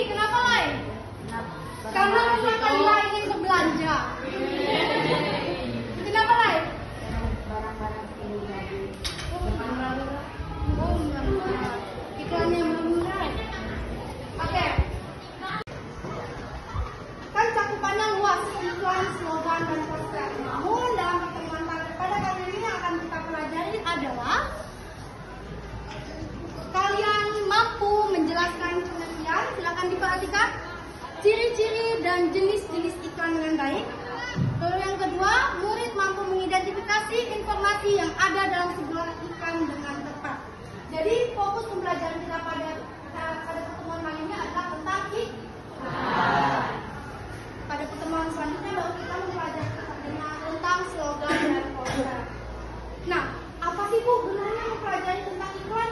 kenapa Lai? Karena Kalian ingin berbelanja. Kenapa Lai? Barang-barang pribadi. Iklannya murah. Oke. Kan cakupannya luas, iklan, slogan, dan poster. Namun dalam pertemuan pada kali ini yang akan kita pelajari adalah kalian mampu menjelaskan pengertian, silakan diperhatikan ciri-ciri dan jenis-jenis iklan dengan baik. Lalu yang kedua, murid mampu mengidentifikasi informasi yang ada dalam sebuah iklan dengan tepat. Jadi fokus pembelajaran kita pada pertemuan kali ini adalah tentang iklan. Pada pertemuan selanjutnya baru kita mempelajari tentang slogan dan poster. Nah, apa sih Bu gunanya mempelajari tentang iklan?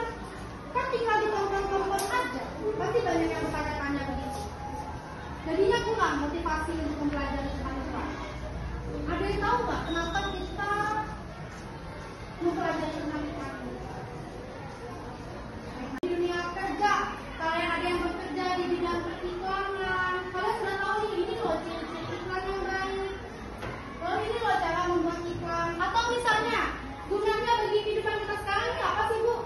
Kan tinggal ditonton-tonton aja. Pasti banyak yang bertanya-tanya begitu. Jadinya kurang motivasi untuk mempelajari tentang iklan. Ada yang tahu nggak kenapa kita mempelajari tentang iklan? Di dunia kerja, kalian ada yang bekerja di bidang periklanan, kalian sudah tahu ini loh ciri-ciri iklan yang baik. Lalu ini loh cara membuat iklan. Atau misalnya gunanya bagi kehidupan kita sekarang ini apa sih Bu?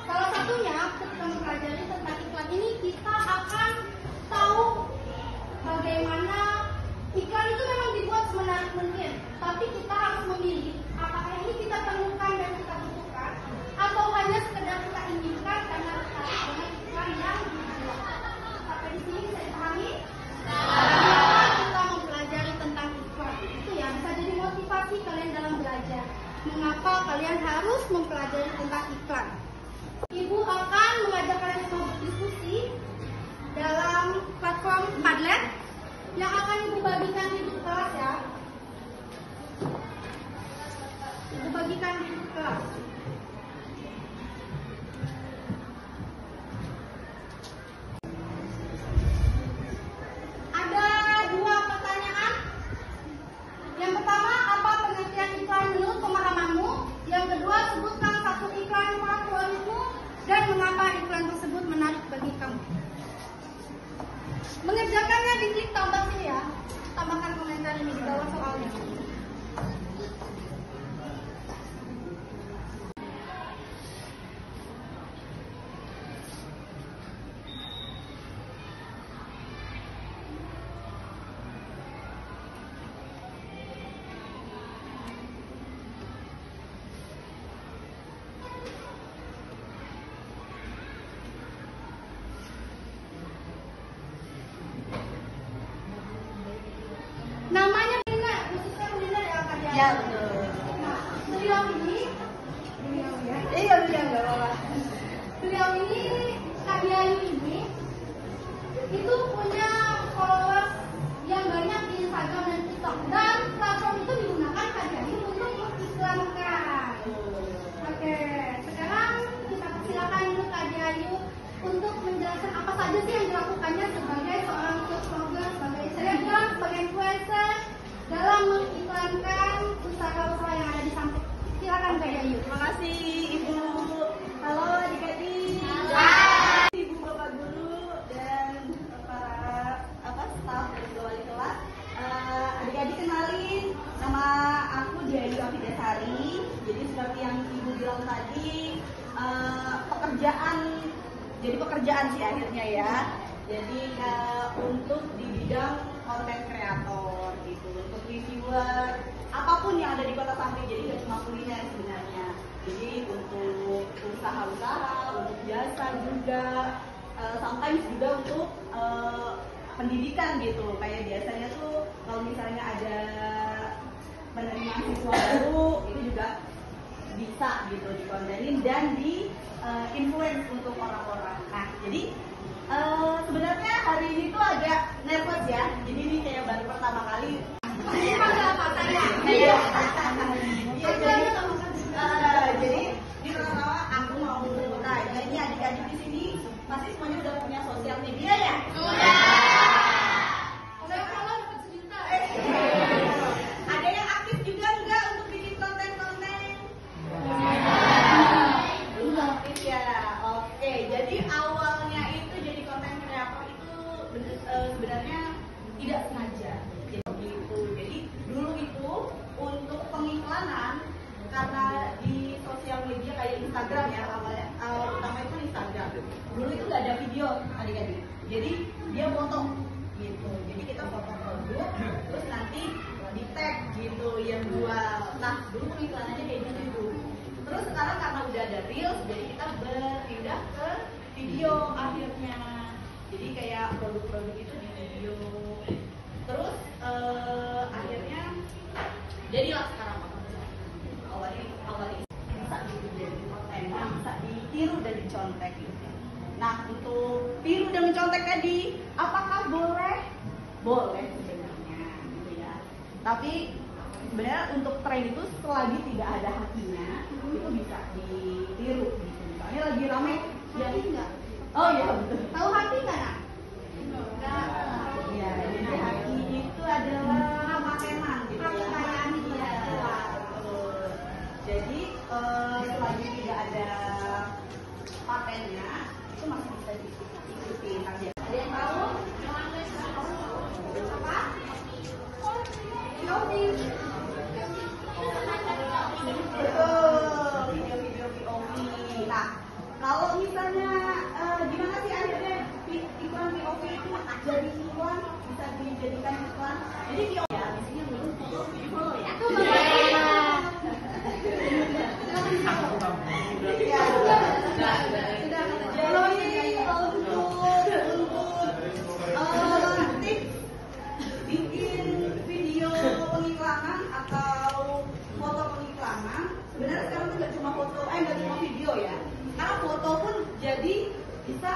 Salah satunya ketika mempelajari tentang iklan ini kita akan tahu bagaimana iklan itu memang dibuat semenarik mungkin, tapi kita harus memilih apakah ini kita perlukan dan kita butuhkan atau hanya sekedar kita inginkan karena tertarik dengan iklan yang dibuat. Sampai di sini bisa dipahami? Kenapa kita mempelajari tentang iklan? Itu ya bisa jadi motivasi kalian dalam belajar. Mengapa kalian harus mempelajari tentang iklan? Ibu akan mengajak kalian untuk berdiskusi dalam platform Padlet yang akan Ibu bagikan di grup kelas ya. Ibu bagikan di grup kelas. Ada dua pertanyaan. Yang pertama, apa pengertian iklan menurut pemahamanmu? Yang kedua, sebutkan satu iklan favoritmu dan mengapa iklan tersebut menarik bagi kamu. Mengerjakannya di klik tambah sini ya. Tambahkan komentar ini di bawah soalnya. Namanya kuliner, khususnya kuliner ya Kak Dian? Ya betul. Nah, beliau ini, ya. Iya nggak apa-apa. Beliau ini, Kak Dian ini, itu punya followers yang banyak di Instagram dan TikTok. Dan platform itu digunakan Kak Dian untuk mengiklankan. Oke, sekarang kita persilakan dulu Kak Dian untuk menjelaskan apa saja sih yang dilakukannya sebagai seorang food blogger, sebagai selebgram, sebagai influencer dalam mengiklankan usaha-usaha yang ada di samping. Silakan Kak Dian. Terima kasih Ibu. Halo adik-adik. Ibu bapak guru dan para staf dari wali kelas. Adik-adik kenalin, nama aku Diayu Afidasari. Jadi seperti yang Ibu bilang tadi, pekerjaan sih akhirnya ya. Jadi untuk di bidang konten kreator gitu, untuk reviewer apapun yang ada di Kota Samping. Jadi nggak cuma kuliner sebenarnya. Jadi untuk usaha-usaha, untuk jasa juga, sometimes juga untuk pendidikan gitu. Kayak biasanya tuh kalau misalnya ada penerimaan siswa baru itu juga bisa gitu dikontenin dan di influence untuk orang-orang. Nah jadi sebenarnya hari ini tuh agak nervous ya. Jadi ini kayak baru pertama kali. Ini panggil apa saya? Iya. Jadi ini pertama aku mau tanya, ini adik-adik di sini pasti semuanya udah punya sosial media ya? Sudah. Saya kalau dapat sejuta. Ada yang aktif juga enggak untuk bikin konten-konten? Belum aktif ya. Oke, jadi awalnya itu jadi konten kreator tidak sengaja. Jadi dulu itu untuk pengiklanan, karena di sosial media kayak Instagram ya, awalnya pertama itu Instagram. Dulu itu nggak ada video adik-adik. Jadi dia foto gitu. Jadi kita foto produk, terus nanti di tag gitu yang jual. Nah dulu pengiklanannya kayak gitu. Terus sekarang karena udah ada reels, jadi kita berpindah ke video akhirnya. Jadi kayak produk-produk itu di video. Terus akhirnya jadilah sekarang awalnya bisa jadi konten, bisa ditiru dan dicontek gitu. Nah untuk tiru dan mencontek tadi, apakah boleh? Boleh sebenarnya gitu ya. Tapi sebenarnya untuk tren itu selagi tidak ada hatinya itu bisa ditiru gitu. Misalnya lagi rame ya enggak. Oh iya betul. Tahu hati nggak nak? Ya, jadi hati itu adalah pateman gitu ya. Kekayaan Iya, betul. Jadi selagi tidak ada patennya itu masih bisa diikuti saja. Ada yang tahu? Apa? Yofi. Betul, video-video POV. Nah, kalau misalnya gimana sih akhirnya iklan POV itu jadi iklan, bisa dijadikan iklan? Jadi POV ya, biasanya belum follow ya. Ya, jadi untuk tips bikin video pengiklanan atau foto pengiklanan, sebenarnya sekarang tuh nggak cuma foto, nggak cuma video ya. Karena foto pun jadi bisa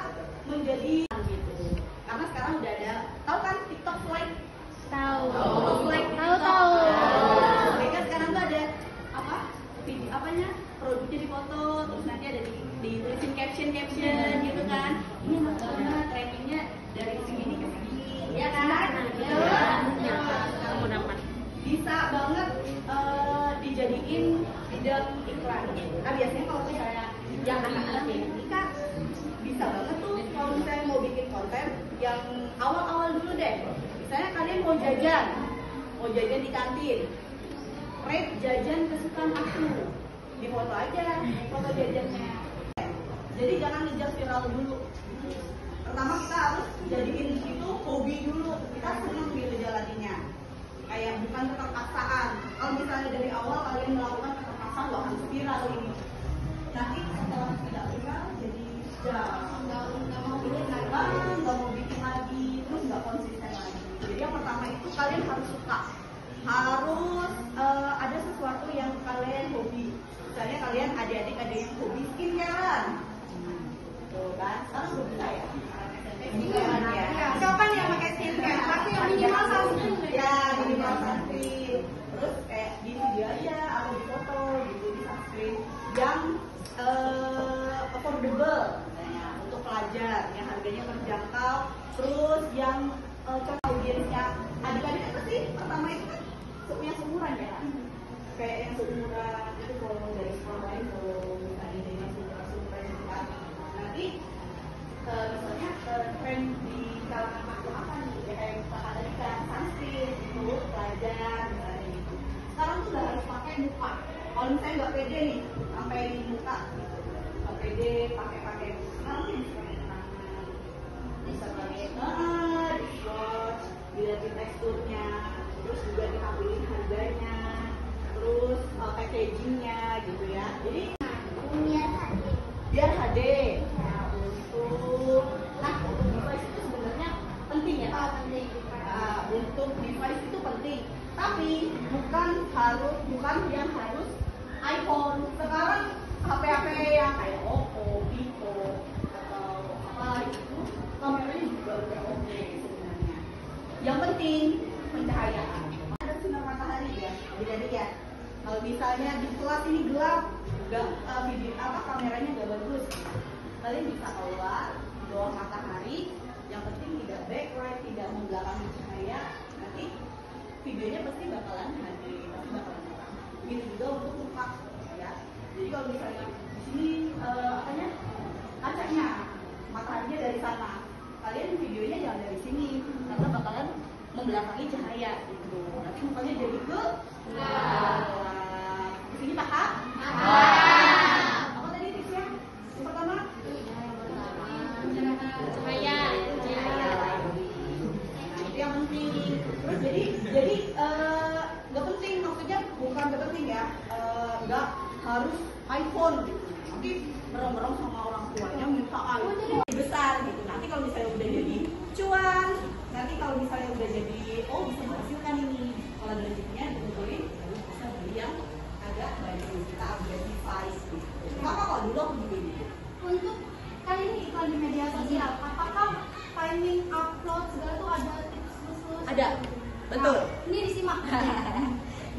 menjadi gitu. Karena sekarang udah ada, tahu kan TikTok Slide? Tahu. Slide Tahu. Mereka sekarang tuh ada apa? Video apanya? Produknya di foto, terus nanti ada ditulisin caption gitu kan. Ini maksudnya trainingnya dari sini ke sini, ya kan? Bisa banget dijadiin bidang iklan. Nah biasanya kalau misalnya yang anak-anak yang nikah bisa banget tuh kalau misalnya mau bikin konten yang awal-awal dulu deh. Misalnya kalian mau jajan di kantin, rate jajan kesukaan aku, di foto aja foto jajannya. Jadi jangan ngejar viral dulu. Pertama kita harus jadiin itu hobi dulu. Kita senang gitu jalaninya. Kayak bukan keterpaksaan. Kalau misalnya dari awal kalian melakukan keterpaksaan, lo akan viral ini. Nanti setelah tidak viral jadi nggak mau bikin lagi, terus nggak konsisten lagi. Jadi yang pertama itu kalian harus suka, harus ada sesuatu yang kalian hobi. Misalnya kalian adik-adik ada yang hobi skincarean, tuh kan? Sekarang udah bisa ya. Skincarean ya. Kapan yang pakai skincare? Pasti yang minimal sunscreen. Ya minimal sunscreen. Terus kayak di video aja atau di foto gitu di sunscreen yang affordable, misalnya untuk pelajar yang harganya terjangkau. Terus yang cocok audiensnya adik-adik apa sih? Pertama itu kan yang seumuran ya. Kayak yang seumuran itu kalau dari sekolah lain kalau misalnya dari seumuran itu kan nanti misalnya tren di kalangan aku apa nih ya, kayak misalkan tadi kan sunscreen itu pelajar misalnya gitu. Sekarang tuh udah harus pakai muka. Kalau misalnya nggak pede nih sampai di muka gitu, nggak pede pakai sekarang tuh bisa pakai tangan, bisa pakai di shorts, dilihatin teksturnya, terus juga ditampilin harganya, terus packagingnya gitu ya. Jadi biar HD. Nah untuk device itu sebenarnya penting ya. Untuk device itu penting, tapi bukan yang harus iPhone. Sekarang HP-HP yang kayak Oppo, Vivo atau apa itu kameranya juga udah oke sebenarnya. Yang penting pencahayaan. Ada sinar matahari ya, jadi ya. Kalau misalnya di kelas ini gelap, video kameranya nggak bagus, kalian bisa keluar di bawah matahari. Yang penting tidak backlight, tidak membelakangi cahaya. Nanti videonya pasti bakalan HD, pasti bakalan terang. Begitu juga untuk muka, ya. Jadi kalau misalnya di sini kacanya, mataharinya dari sana, kalian videonya jangan dari sini, karena bakalan udah jadi bisa menghasilkan ini. Kalau ada rezekinya dikumpulin, lalu bisa beli yang agak baju kita upgrade device gitu. Kenapa kok dulu aku juga gitu? Untuk kali ini iklan di media sosial, apakah timing upload segala tuh ada tips khusus? Ada, betul. Nah, ini disimak.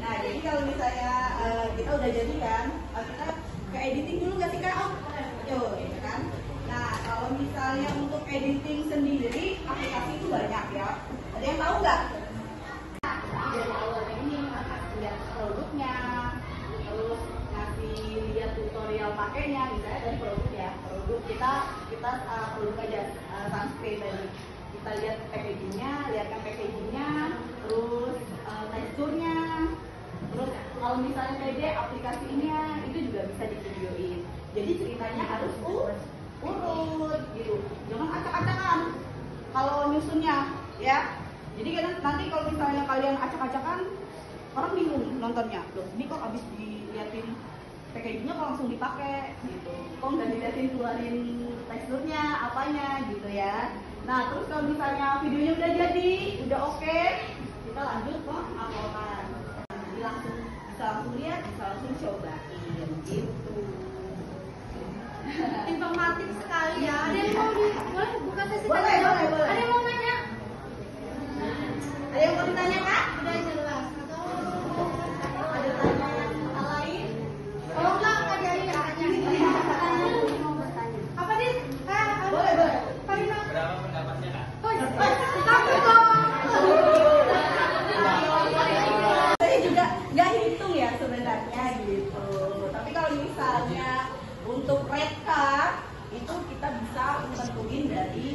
Nah, jadi kalau misalnya kita udah jadi kan, kita ke editing dulu nggak sih kak? Yuk, ya kan? Nah, kalau misalnya untuk editing sendiri, aplikasi itu banyak ya. Ada yang tahu nggak? Dari awalnya ini ngasih lihat produknya, terus ngasih lihat tutorial pakainya, misalnya dari produk ya. Produk kita produk aja sunscreen tadi. Kita lihat packagingnya, lihatkan packagingnya, terus teksturnya. Terus kalau misalnya PD aplikasinya itu juga bisa di videoin. Jadi ceritanya harus urut gitu. Jangan acak-acakan kalau nyusunnya ya. Jadi kan nanti kalau misalnya kalian acak-acakan orang bingung nontonnya. Loh, ini kok habis diliatin packagingnya kok langsung dipakai gitu. Kok nggak diliatin keluarin teksturnya, apanya gitu ya. Nah, terus kalau misalnya videonya udah jadi, udah oke, kita lanjut ke uploadan. Jadi bisa langsung lihat, bisa langsung cobain gitu. Informatif sekali ya. Ada yang mau boleh buka sesi Boleh. Ada yang mau nanya? Ada yang mau ditanya kak? Udah jelas. Atau Ada tanya hal lain? kalau enggak Kak Jari tanya. Mau bertanya. Apa Dit? Boleh. Pak Dino. Berapa pendapatnya kak? Takut dong. Saya juga nggak hitung ya sebenarnya gitu. Tapi kalau misalnya untuk red card itu kita bisa menentuin dari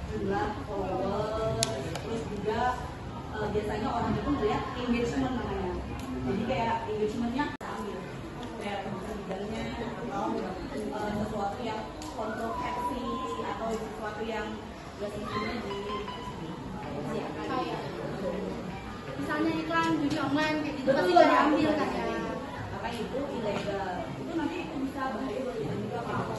jumlah followers, terus juga biasanya orang itu melihat engagement namanya. Jadi kayak engagementnya kita ambil kayak bidangnya atau sesuatu yang kontroversi atau sesuatu yang gak semestinya Kayak misalnya iklan judi online kayak gitu betul pasti ya, diambil kan ya. maka itu ilegal. Itu nanti bisa bahaya buat kita juga kalau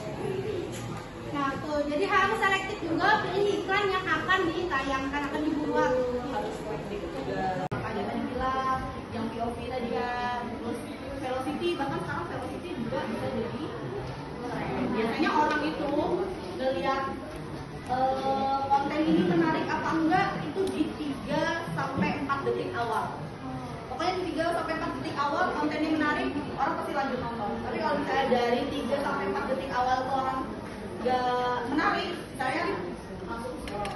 Nah tuh, jadi harus selektif juga pilih iklan yang akan ditayangkan, akan dibuat. harus selektif juga. Makanya tadi bilang yang POV tadi kan, terus velocity, bahkan sekarang velocity juga bisa jadi biasanya orang itu ngelihat konten ini menarik apa enggak itu di 3 sampai 4 detik awal. Pokoknya di 3 sampai 4 detik awal kontennya menarik, orang pasti lanjut nonton. Tapi kalau misalnya dari 3 sampai 4 detik awal itu orang nggak menarik, saya langsung scroll.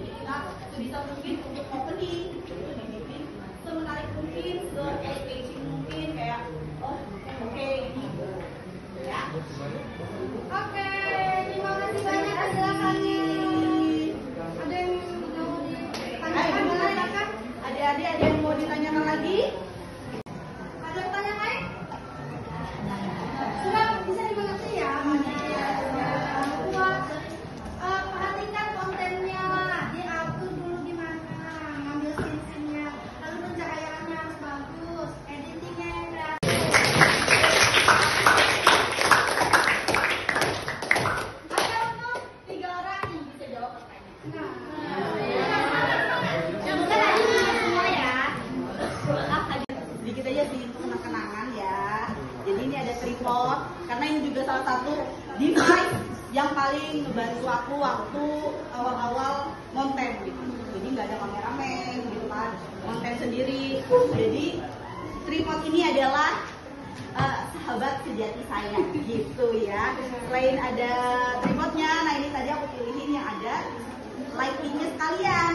Jadi kita sebisa mungkin untuk opening itu dibikin semenarik mungkin, se-engaging mungkin kayak oke gitu. Ya. Oke, terima kasih banyak penjelasannya. Ada yang mau ditanyakan? Silakan. Adik-adik ada yang mau ditanyakan lagi? Ada pertanyaan lain? Sudah bisa dimengerti ya? Buat perhatikan kontennya, diatur dulu gimana, ngambil scene-nya, lalu pencahayaannya harus bagus, editingnya yang kreatif. Ada untuk 3 orang yang bisa jawab pertanyaan. Bukan lagi semua ya. Sedikit aja sih untuk kenang-kenangan ya. Jadi ini ada tripod karena ini juga salah satu device yang paling ngebantu aku waktu awal-awal konten gitu. Jadi nggak ada kameramen gitu kan, konten sendiri. Jadi tripod ini adalah sahabat sejati saya gitu ya. Selain ada tripodnya, nah ini tadi aku pilihin yang ada lightingnya sekalian.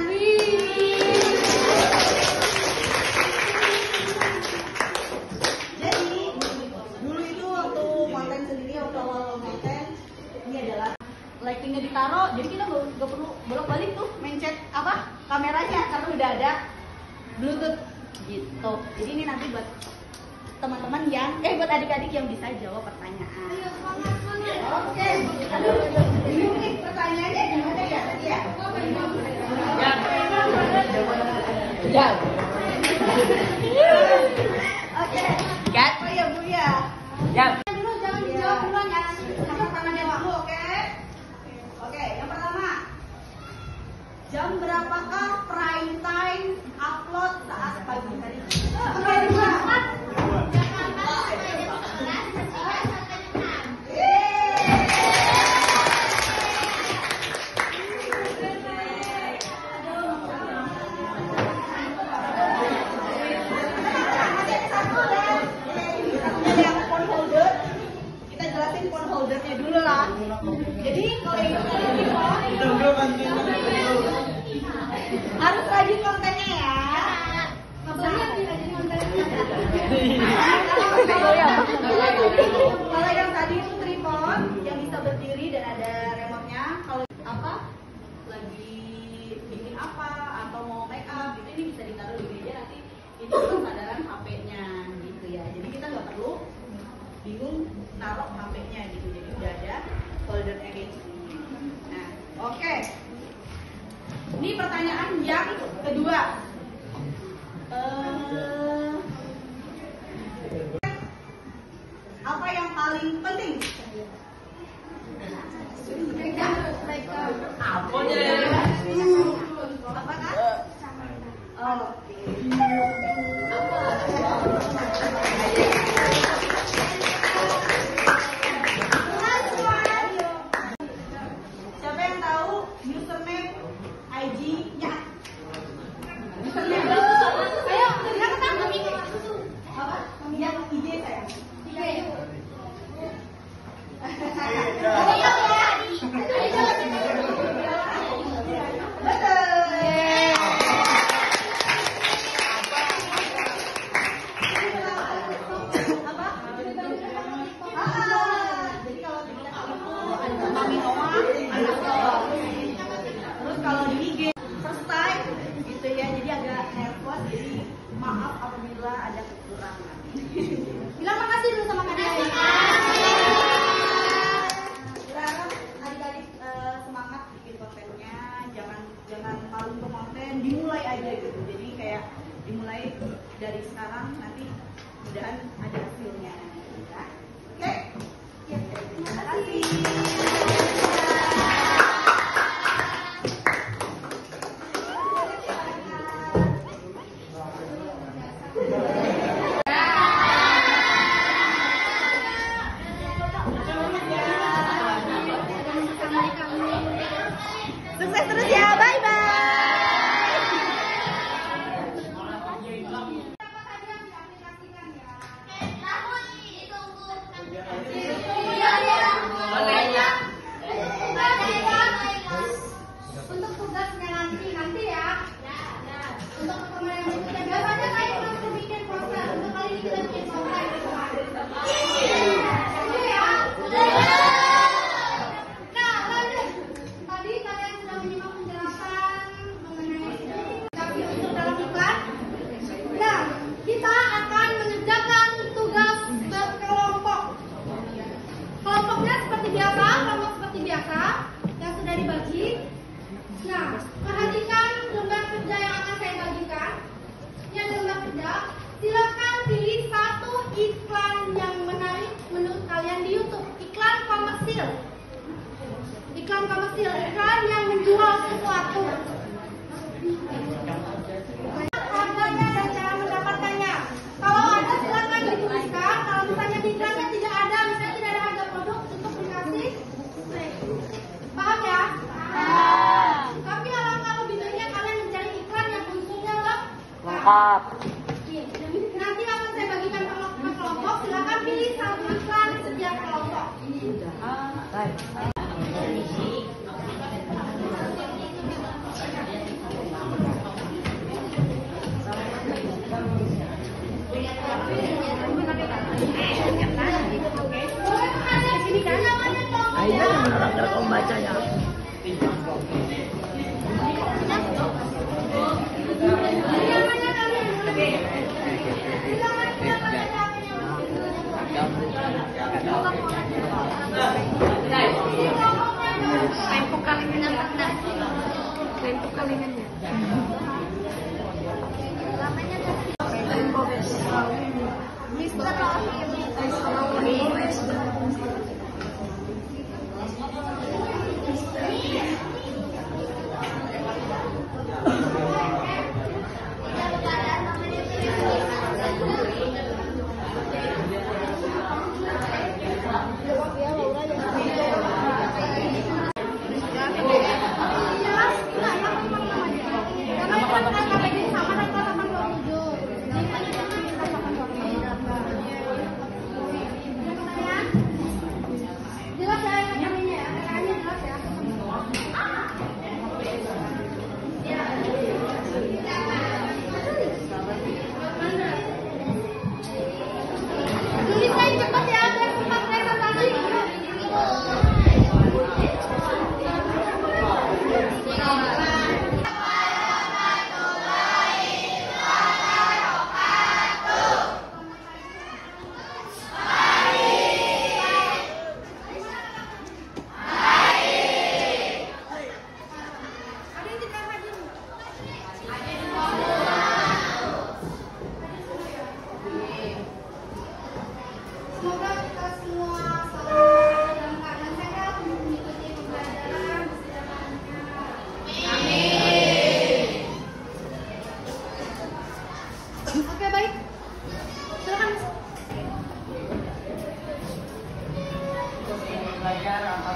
Jadi dulu itu waktu konten sendiri, waktu awal konten ini adalah lightingnya ditaruh, jadi kita nggak perlu bolak-balik tuh mencet apa kameranya karena udah ada Bluetooth gitu. Jadi ini nanti buat teman-teman yang buat adik-adik yang bisa jawab pertanyaan. Ayo semangat, semangat. Oke, aduh, bingung nih pertanyaannya gimana ya tadi ya? Ya. Oke. Gat. Oh ya Bu ya. Ya. Dulu jangan dijawab duluan ya. Angkat tangannya dulu, oke? Oke, yang pertama. Jam berapakah prime lah. Jadi kalau yang harus rajin kontennya ya. Kabarnya tidak jadi konten. Kalau yang tadi itu tripod yang bisa berdiri dan ada remote-nya. Kalau apa lagi bikin apa atau mau make up gitu, ini bisa ditaruh di meja, nanti ini kesadaran HP-nya gitu ya. Jadi kita nggak perlu bingung taruh HP-nya gitu. Jadi udah ada foldernya kayak gini. Nah, oke. Ini pertanyaan yang kedua. Apa yang paling penting? Apa kan? Siapa yang tahu username IG-nya? Username. Ayo, kita ketemu minggu susu. Apa? Yang IG saya. Iya, yuk. Terus kalau di IG first time gitu ya, jadi agak nervous, jadi maaf apabila ada kekurangan. Bilang makasih dulu sama Kak Dia. Kita harap adik-adik semangat bikin kontennya, jangan malu untuk konten, dimulai aja gitu. Jadi kayak dimulai dari sekarang, nanti mudahan ada hasilnya. Ya. Oke? Ya, terima kasih. Sukses terus ya, bye-bye. Untuk tugasnya nanti ya. Untuk pertemuan yang berikutnya biasanya kayak kita bikin poster. Untuk kali ini kita bikin poster. Oke ya. Nah, lanjut. Tadi kalian sudah menyimak penjelasan mengenai aplikasi unsur dalam iklan. Nah, kita akan mengerjakan tugas berkelompok. Kelompoknya seperti biasa, kelompok seperti biasa yang sudah dibagi. Nah, perhatikan lembar kerja yang akan saya bagikan. Ini ada lembar kerja. Silakan pilih satu iklan yang menarik menurut kalian di YouTube. Iklan komersil. Iklan komersil, iklan yang menjual sesuatu. Harganya dan cara mendapatkannya. Kalau ada silakan dituliskan. Kalau misalnya di iklannya tidak ada, misalnya tidak ada harga produk, untuk dikasih. Paham ya? Tapi alangkah lebih baiknya kalian mencari iklan yang unsurnya lengkap. Nanti akan saya bagikan per kelompok. Silakan pilih satu iklan setiap kelompok. Gara-gara kamu baca ya. Tempo kalingan dapat. Tempo kalingan. Lamanya tempo Mister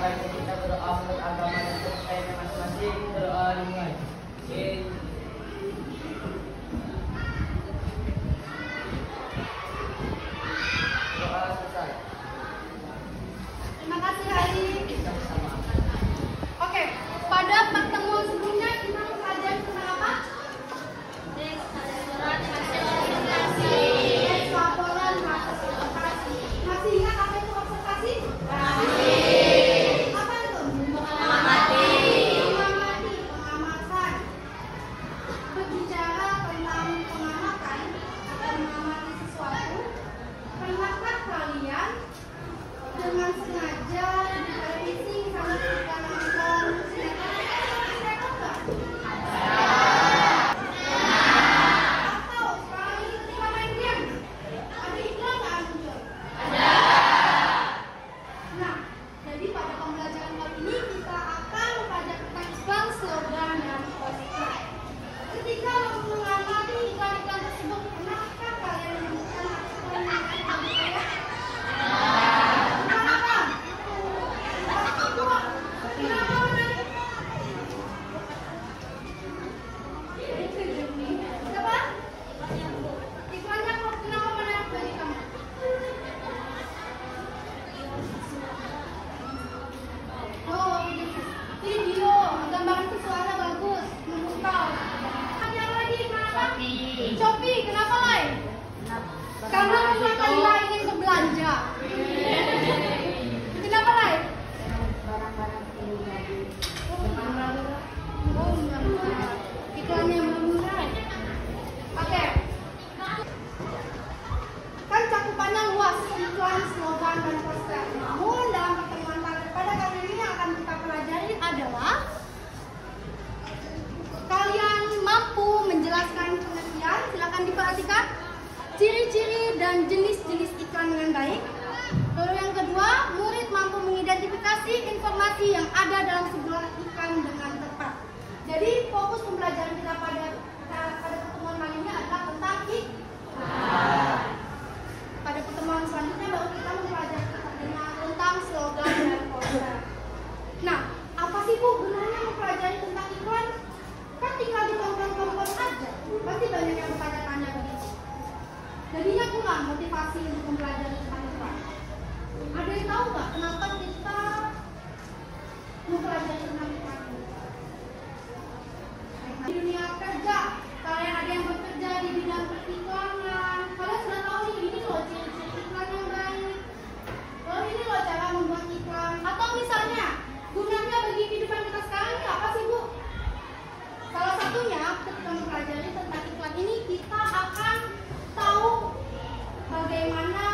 baiknya kita berdoa menurut agama dan kepercayaan masing-masing. Berdoa dimulai. Doa selesai. Terima kasih Ali. Oke, pada pertemuan sebelumnya kita mempelajari tentang apa? Laporan hasil observasi. Masih ingat apa itu observasi? Apa itu? Mengamati, pengamatan. Berbicara tentang pengamatan atau mengamati sesuatu. Pernahkah kalian dengan sengaja di televisi misalnya ketika nonton sinetron nggak? Atau sekarang ini ketika main game ada iklan nggak muncul? Nah, jadi pada pembelajaran kali ini kita akan mempelajari tentang iklan, slogan, dan poster. Ketika mengamati iklan-iklan tersebut, pernahkah kalian menemukan iklan yang bagi saya? Kenapa? Kenapa menarik? Kenapa? Iklannya kok kenapa menarik bagi kamu? Oh, video, gambaran visualnya bagus, memukau. Ada yang lagi kenapa? Shopee, kenapa lain? Karena kita ingin berbelanja. Kenapa lain? Oh, murah. Iklannya murah. Oke. Kan cakupannya luas, iklan, slogan, dan poster. Namun dalam pertemuan pada kali ini yang akan kita pelajari adalah kalian mampu menjelaskan pengertian, silakan diperhatikan ciri-ciri dan jenis-jenis iklan dengan baik. Lalu yang kedua, murid mampu mengidentifikasi informasi yang ada dalam sebuah iklan dengan tepat. Jadi fokus pembelajaran kita pada pertemuan kali ini adalah tentang iklan. Pada pertemuan selanjutnya baru kita mempelajari tentang slogan dan poster. Nah, apa sih Bu gunanya mempelajari tentang iklan? Kan tinggal ditonton-tonton aja. Pasti banyak yang bertanya-tanya begitu. Jadinya kurang motivasi untuk mempelajari tentang iklan. Ada yang tahu nggak kenapa kita mempelajari tentang iklan? Di dunia kerja, kalian ada yang bekerja di bidang periklanan, kalian sudah tahu nih ini loh ciri-ciri iklan yang baik. Lalu ini loh cara membuat iklan. Atau misalnya gunanya bagi kehidupan kita sekarang ini apa sih Bu? Salah satunya ketika mempelajari tentang iklan ini kita akan tahu bagaimana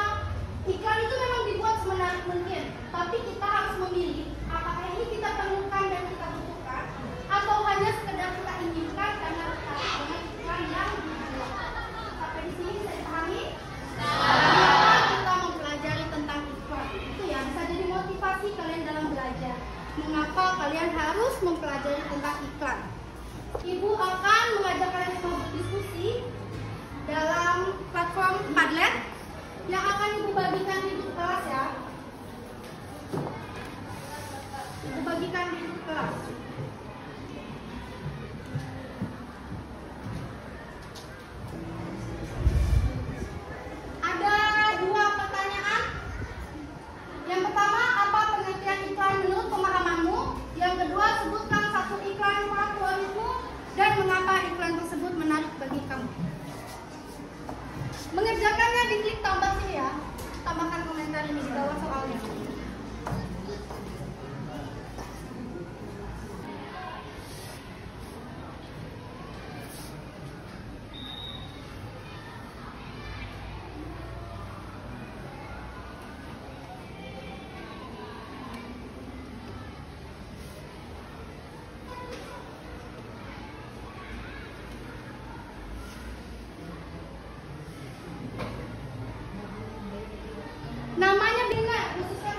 iklan itu memang dibuat semenarik mungkin, tapi kita harus memilih apakah ini kita perlukan dan kita butuhkan atau hanya sekedar kita inginkan karena tertarik dengan iklan yang dibuat. Sampai di sini bisa dipahami? Kenapa kita mempelajari tentang iklan? Itu ya bisa jadi motivasi kalian dalam belajar. Mengapa kalian harus mempelajari tentang iklan? Ibu akan mengajak kalian semua berdiskusi dalam platform Padlet yang akan Ibu bagikan di grup kelas ya. Ibu bagikan di grup kelas. Ada dua pertanyaan. Yang pertama, apa pengertian iklan menurut pemahamanmu? Yang kedua, sebutkan satu iklan favoritmu dan mengapa iklan tersebut menarik bagi kamu. Mengerjakannya di klik tambah sini ya. Tambahkan komentar ini di bawah soalnya. Namanya benar, khususnya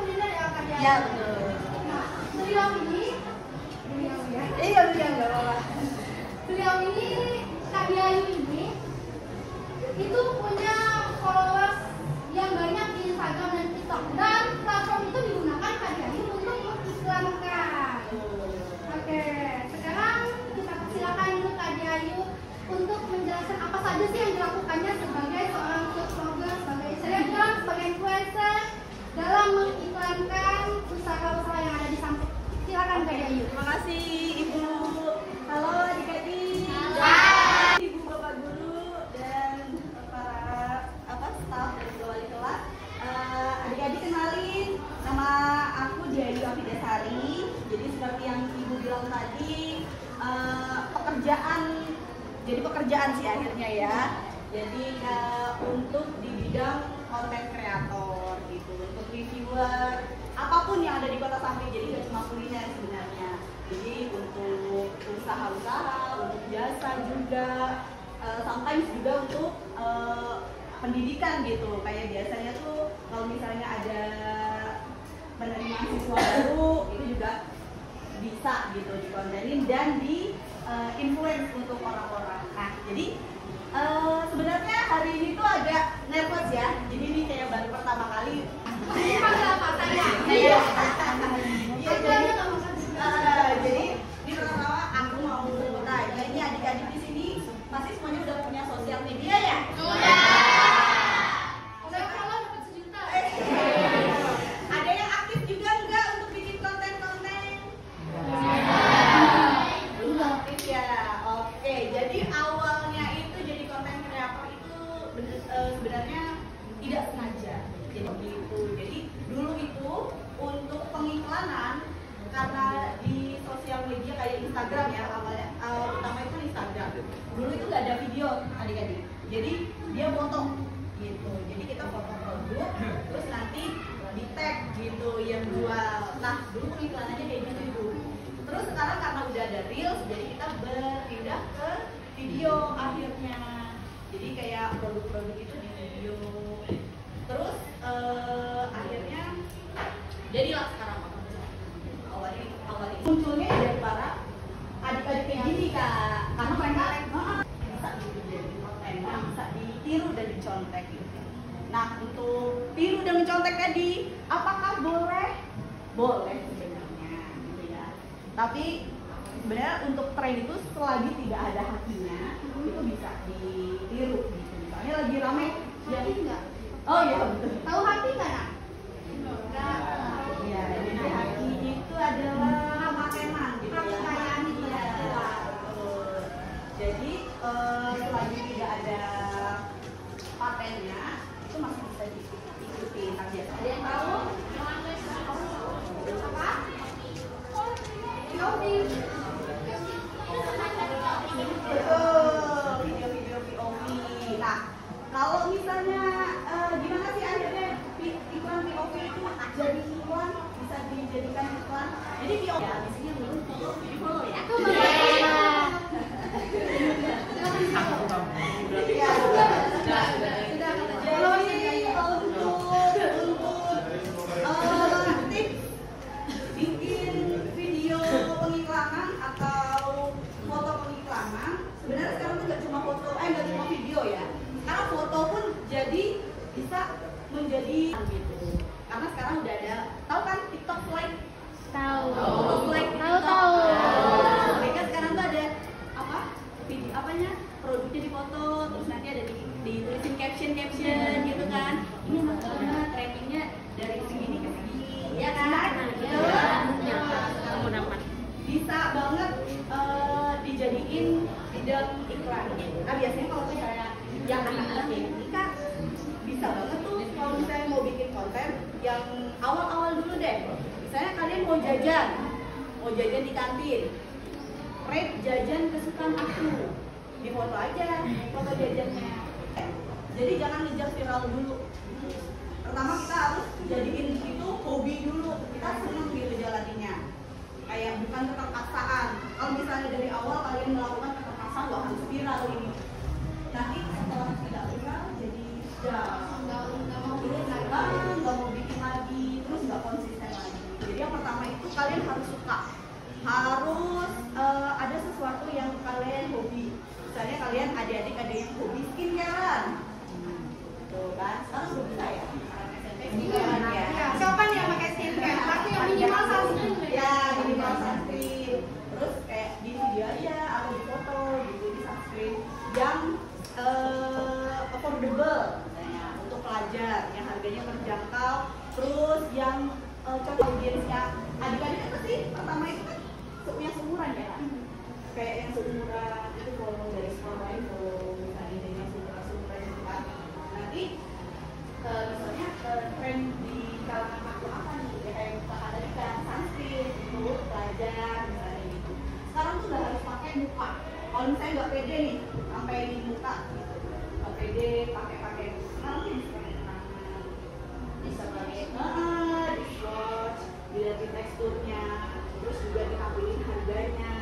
Jadi seperti yang ibu bilang tadi, pekerjaan sih akhirnya ya. Jadi untuk di bidang konten kreator gitu, untuk reviewer, apapun yang ada di Kota Samping. Jadi nggak cuma kuliner sebenarnya. Jadi untuk usaha-usaha, untuk jasa juga, sometimes juga untuk pendidikan gitu. Kayak biasanya tuh kalau misalnya ada penerimaan siswa baru itu juga bisa gitu dikontenin dan di influence untuk orang-orang. Nah, jadi sebenarnya hari ini tuh agak nervous ya. Jadi ini kayak baru pertama kali. Panggil apa saya? Iya. Aku aja nggak makan. Jadi ini pertama aku mau tanya, ini adik-adik di sini pasti semuanya udah punya sosial media ya? Saya kalau dapat 1 juta. Ada yang aktif juga enggak untuk bikin konten-konten? Aktif ya. Oke, jadi awalnya itu jadi konten kreator itu sebenarnya tidak sengaja. Jadi begitu. Jadi dulu itu untuk pengiklanan karena di sosial media kayak Instagram ya awalnya, utama itu Instagram. Dulu itu nggak ada video adik-adik. Jadi dia foto gitu. Jadi kita foto produk, terus nanti di tag gitu yang jual. Nah dulu pengiklanannya kayak gitu ibu. Terus sekarang karena udah ada reels, jadi kita berpindah ke video akhirnya. Jadi kayak produk-produk itu di video. Terus akhirnya jadilah sekarang awalnya munculnya dari para adik-adik kayak gini kak, karena mereka bisa jadi konten, bisa ditiru dan dicontek gitu. Nah untuk tiru dan mencontek tadi, apakah boleh? Boleh sebenarnya gitu ya. Tapi sebenarnya untuk tren itu selagi tidak ada hakinya itu bisa ditiru gitu. Misalnya lagi rame ya Enggak. oh iya betul. Tahu hati nggak nak? Ya, jadi haki itu adalah pakenan gitu ya. Kepercayaan itu Iya, betul. Jadi selagi tidak ada patennya itu masih bisa diikuti. Tapi ada yang tahu? Apa? Yofi. Betul, video-video POV. Nah, kalau misalnya gimana sih akhirnya iklan POV itu jadi iklan, bisa dijadikan iklan. Jadi POV ya, di sini dulu di follow ya. Aku mau. Ya, jadi untuk tips bikin video pengiklanan atau foto pengiklanan, sebenarnya sekarang tuh nggak cuma foto, nggak cuma video ya. Karena foto pun jadi bisa menjadi gitu. Karena sekarang udah ada, tahu kan TikTok Slide? Tahu. Slide Tahu. Mereka sekarang tuh ada apa? Video apanya? Produknya difoto, terus nanti ada ditulisin caption gitu kan. Ini enak banget, rankingnya dari segini ke segini, ya kan? Kamu dapat. Bisa banget dijadiin bidang iklan. Nah biasanya kalau misalnya yang anak-anak kayak gini kak, bisa banget tuh kalau misalnya mau bikin konten yang awal-awal dulu deh. Misalnya kalian mau jajan di kantin, rate jajan kesukaan aku, di foto aja foto jajannya. Jadi jangan ngejar viral dulu. Pertama kita harus jadiin itu hobi dulu, kita seneng gitu jalaninya. Kayak bukan keterpaksaan. Kalau misalnya dari awal kalian melakukan keterpaksaan, wah harus viral ini. Nanti setelah tidak viral jadi nggak mau bikin lagi, terus nggak konsisten lagi. Jadi yang pertama itu kalian harus suka, harus ada sesuatu yang kalian hobi. Misalnya kalian adik-adik ada yang hobi skincare-an, tuh kan? Sekarang udah bisa ya. Skincare-an ya. Siapa nih yang pakai skincare? Pasti yang minimal sunscreen. Ya, minimal sunscreen. Terus kayak di video aja atau di foto gitu di sunscreen. wajah misalnya gitu. Sekarang tuh udah harus pakai muka. Kalau misalnya nggak pede nih sampai di muka gitu, nggak pede pakai sekarang tuh bisa pakai tangan, bisa pakai di swatch, dilihatin teksturnya, terus juga ditampilin harganya,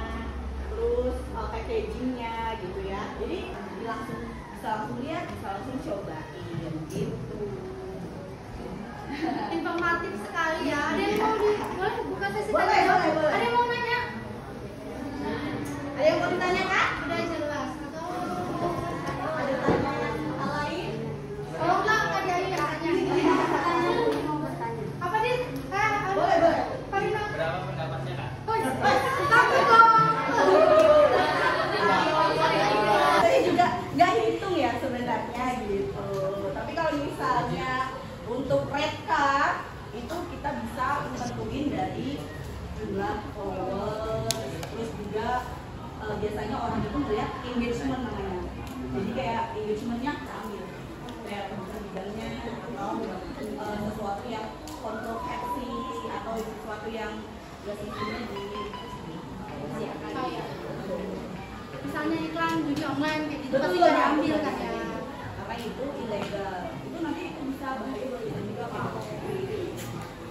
terus packagingnya gitu ya. Jadi langsung bisa langsung lihat, bisa langsung cobain gitu. Informatif sekali ya. Ada yang mau boleh buka sesi Boleh, tanya? boleh. Ada yang mau nanya? Ada yang mau ditanyakan? Udah jelas. Atau Ada pertanyaan lain? kalau enggak ada ya tanya. Apa Din? Boleh. Karina. Berapa pendapatnya kak? Kamu dong. Saya juga nggak hitung ya sebenarnya gitu. Tapi kalau misalnya untuk red card itu kita bisa menentuin dari jumlah followers, terus juga biasanya orang itu melihat engagement namanya. Jadi kayak engagementnya ambil kayak bidangnya atau sesuatu yang kontroversi atau sesuatu yang biasanya di Kayak misalnya iklan judi online kayak gitu betul pasti nggak diambil kan ya. karena itu ilegal, itu nanti bisa bahaya buat kita juga Pak.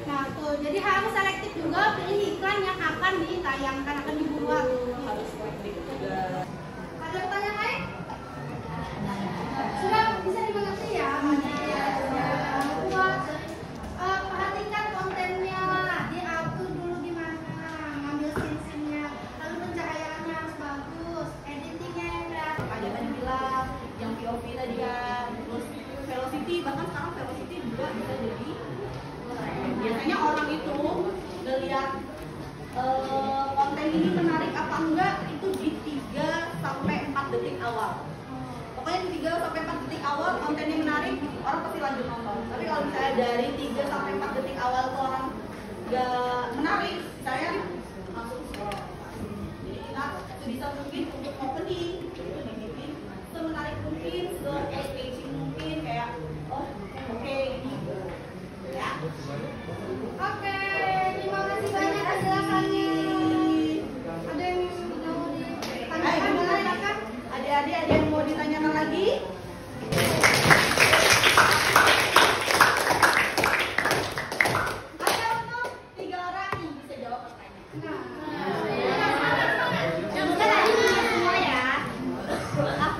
Nah tuh, jadi harus selektif juga pilih iklan yang akan ditayangkan, akan dibuat. Harus selektif juga. Ada pertanyaan lain? Sudah bisa dimengerti ya? Buat perhatikan kontennya, diatur dulu gimana, ngambil scene-nya, lalu pencahayaannya harus bagus, editingnya yang kreatif. Ada kan bilang yang POV tadi kan, terus velocity, bahkan sekarang velocity juga bisa jadi biasanya orang itu ngelihat konten ini menarik apa enggak itu di 3 sampai 4 detik awal. Pokoknya di 3 sampai 4 detik awal konten ini menarik, orang pasti lanjut nonton. Tapi kalau misalnya dari 3 sampai 4 detik awal tuh orang nggak menarik, saya langsung scroll. Jadi kita sebisa mungkin untuk opening itu dibikin semenarik mungkin, se-engaging mungkin, kayak oh oke ini ya. Oke, terima kasih banyak penjelasannya. Ada yang mau ditanyakan? Silakan. Adik-adik ada yang mau ditanyakan lagi? Ada untuk 3 orang yang bisa jawab pertanyaan. Semua ya.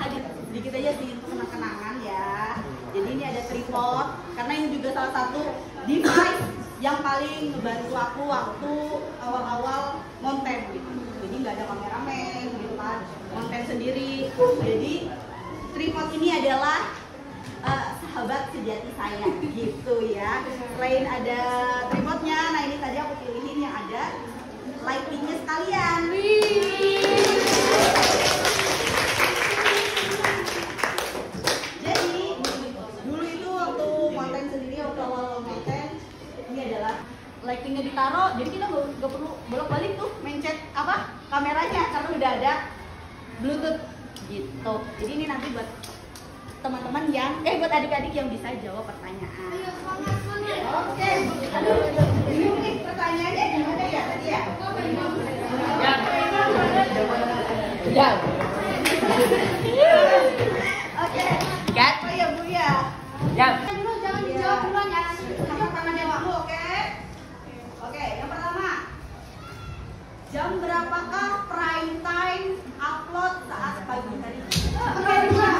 Tadi sedikit aja sih untuk kenang-kenangan ya. Jadi ini ada tripod karena ini juga salah satu device yang paling ngebantu aku waktu awal-awal konten gitu. Jadi nggak ada kameramen gitu kan, konten sendiri. Jadi tripod ini adalah sahabat sejati saya gitu ya. Selain ada tripodnya, nah ini tadi aku pilihin yang ada lightingnya sekalian. Jadi dulu itu waktu konten sendiri, waktu awal konten ini adalah lightingnya ditaruh, jadi kita nggak perlu bolak-balik tuh mencet apa kameranya karena udah ada Bluetooth gitu. Jadi ini nanti buat teman-teman yang buat adik-adik yang bisa jawab pertanyaan. Ayo semangat semangat. Oke, aduh, bingung nih pertanyaannya gimana ya tadi ya? Ya. Oke, Kat. oh ya Bu ya. Ya. Dulu jangan dijawab duluan ya. Angkat tangannya dulu, oke? Oke, yang pertama, jam berapakah prime time upload saat pagi hari? Oke, dua.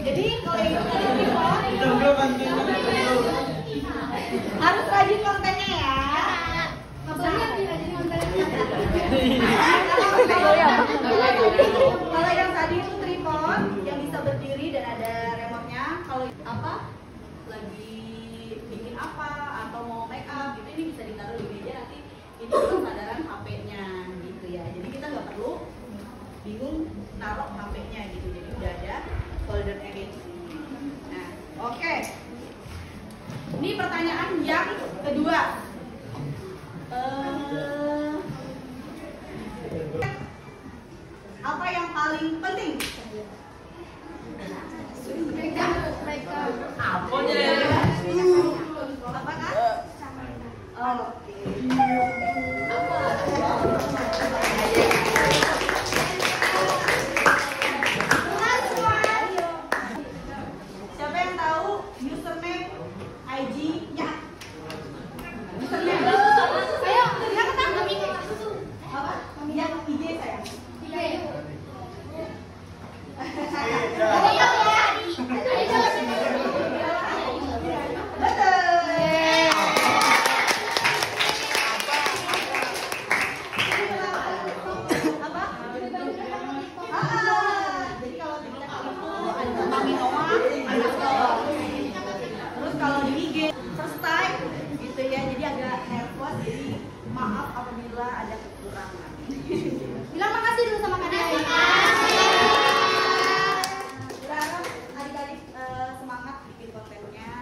Jadi kalau yang harus rajin kontennya ya. Maksudnya tidak jadi konten. Kalau yang tadi itu tripod yang bisa berdiri dan ada remote-nya. Kalau apa lagi bikin apa atau mau make up gitu, ini bisa ditaruh di meja, nanti ini kesadaran HP-nya gitu ya. Jadi kita nggak perlu bingung taruh HP-nya gitu. Jadi udah ada folder edit. Nah, oke. Ini pertanyaan yang kedua. Apa yang paling penting? Apa deh? Apakah? Oke. Siapa yang tahu username IG-nya? Username. Ayo, kita ketangkep ini. Apa? Yang IG saya. Iya, yuk. Terus kalau di IG first time gitu ya, jadi agak nervous, jadi maaf apabila ada kekurangan. Bilang makasih dulu sama Kak Dea. Berharap adik-adik semangat bikin kontennya,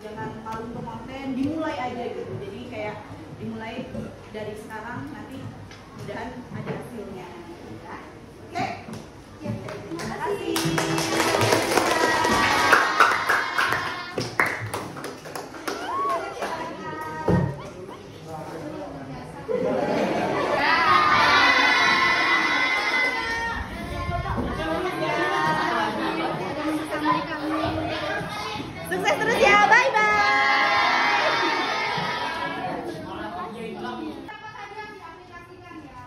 jangan malu untuk konten, dimulai aja gitu. Jadi kayak dimulai dari sekarang, nanti mudahan ada hasilnya. Ya. Oke? Ya, terima kasih. Sukses terus ya, bye bye. Apa saja yang diaplikasikan ya?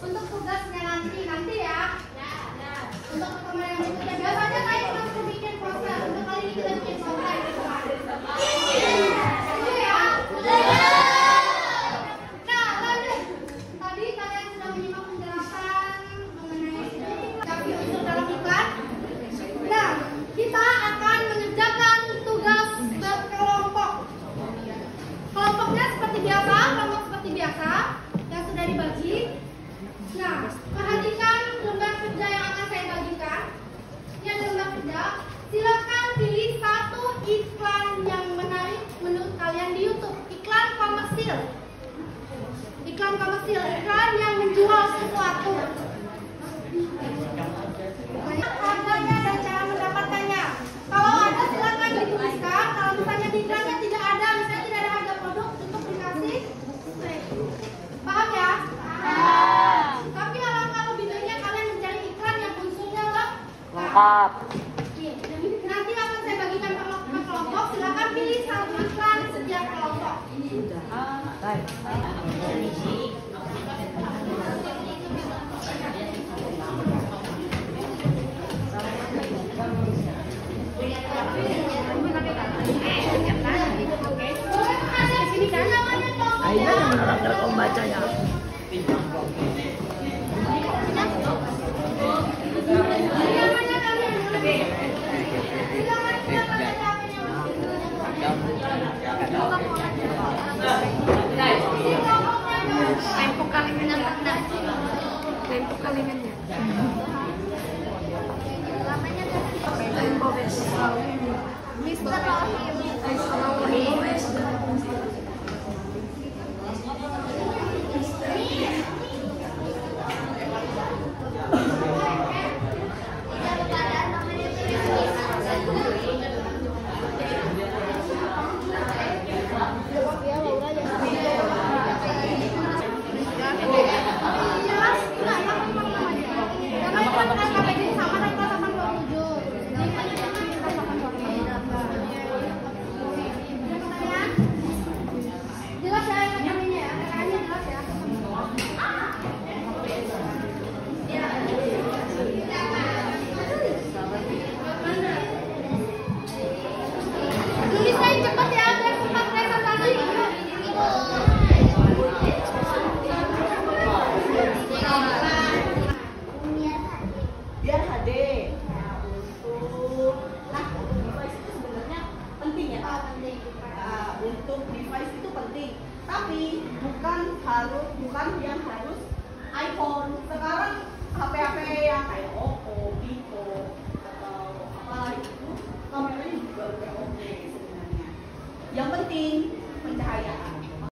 Untuk tugasnya nanti ya. Untuk pertemuan yang berikutnya biasanya saya langsung bikin poster. Untuk kali ini kita bikin poster. Setuju ya? Nah, lanjut. Tadi kalian sudah menyimak penjelasan mengenai kami unsur dalam iklan. Nah, kita akan mengerjakan tugas berkelompok. Kelompoknya seperti biasa, kelompok seperti biasa yang sudah dibagi. Nah, perhatikan lembar kerja yang akan saya bagikan. Ini ada lembar kerja. Silakan pilih satu iklan yang menarik menurut kalian di YouTube. Iklan komersil. Iklan komersil, iklan yang menjual sesuatu. Harganya dan cara mendapatkannya. Kalau ada silakan dituliskan. Kalau misalnya di iklannya tidak ada, misalnya tidak ada harga produk, cukup dikasih straight. Paham ya? Tapi alangkah lebih baiknya kalian mencari iklan yang unsurnya lengkap. Nanti akan saya bagikan per kelompok. Silakan pilih satu iklan setiap kelompok. Ayo yang kamu bacanya. Tempo kalingannya. Tempo kalingannya. Tempo bes. Mister Jelas ya namanya ya, namanya jelas ya. Tulisnya cepat ya, biar sempat presentasi. Biar HD. Device itu sebenarnya penting ya. Untuk device itu penting, tapi bukan yang harus iPhone. Sekarang HP-HP yang kayak Oppo, Vivo atau apa itu kameranya juga udah oke sebenarnya. Yang penting